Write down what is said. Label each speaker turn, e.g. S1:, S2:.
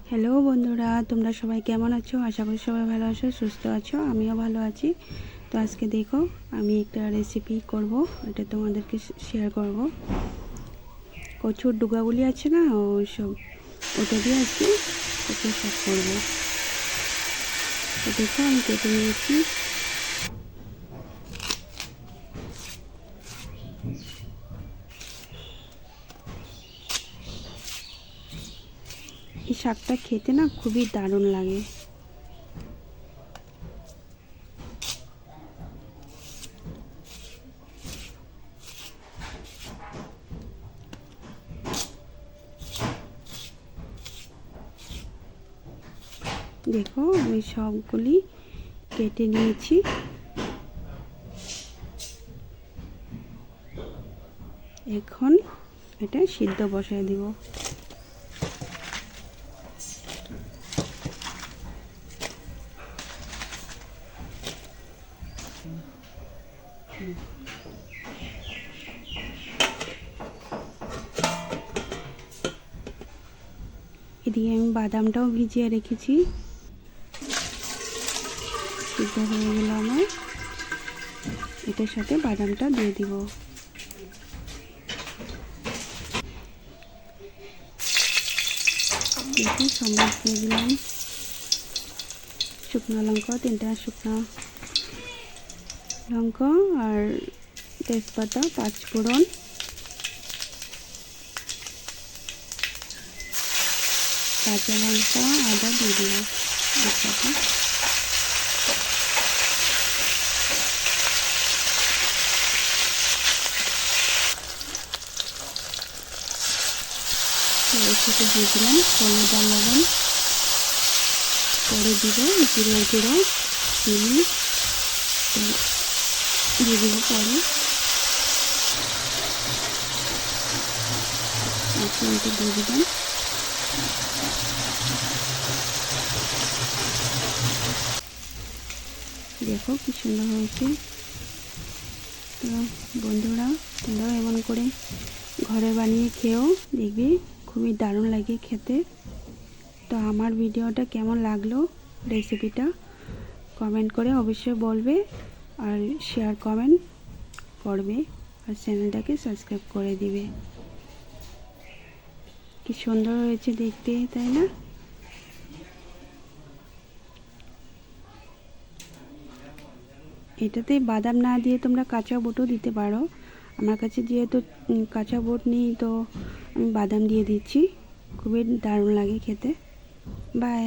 S1: Hello বন্ধুরা, তোমরা সবাই কেমন আছো? আশা করি সবাই ভালো আছো, সুস্থ আছো। আমিও ভালো আছি। তো আজকে দেখো আমি একটা রেসিপি করব, এটা তোমাদেরকে শেয়ার করব। কচুর ডুগাগুলি আছে না, ওই সব ওটা দিয়ে আজকে কচুর শাক করবো। তো দেখো আমি কেটে নিয়েছি। এই শাকটা খেতে না খুবই দারুণ লাগে। দেখো আমি সবগুলি কেটে নিয়েছি। এখন এটা সিদ্ধ বসায় দিব। এদিকে আমি বাদামটাও ভিজিয়ে রেখেছি। সিদ্ধ হয়ে গেল আমার। এটার সাথে বাদামটা দিয়ে দিব। দেখুন সম্বাদ দিয়ে দিলাম। শুকনো লঙ্কা, 3টা শুকনো লঙ্কা আর তেজপাতা, 5 ফোড়ন, কাঁচা লঙ্কা, আদা দিয়ে দিলাম একসাথে। একসাথে দিয়ে দিলাম হলুদ আর লবণ। পরে দিব জিরে গুঁড়ো, চিনি দিয়ে দিব পরে। চিনিটা দিয়ে দিলাম। দেখো কি সুন্দর হয়েছে। তো বন্ধুরা, তোমরাও এমন করে ঘরে বানিয়ে খেও, দেখবি খুবই দারুণ লাগে খেতে। তো আমার ভিডিওটা কেমন লাগলো, রেসিপিটা কমেন্ট করে অবশ্যই বলবে, আর শেয়ার কমেন্ট করবে, আর চ্যানেলটাকে সাবস্ক্রাইব করে দিবে। কি সুন্দর হয়েছে দেখতে, তাই না? এটাতে বাদাম না দিয়ে তোমরা কাঁচা বুটও দিতে পারো। আমার কাছে যেহেতু কাঁচা বুট নেই, তো আমি বাদাম দিয়ে দিচ্ছি। খুবই দারুণ লাগে খেতে। বাই।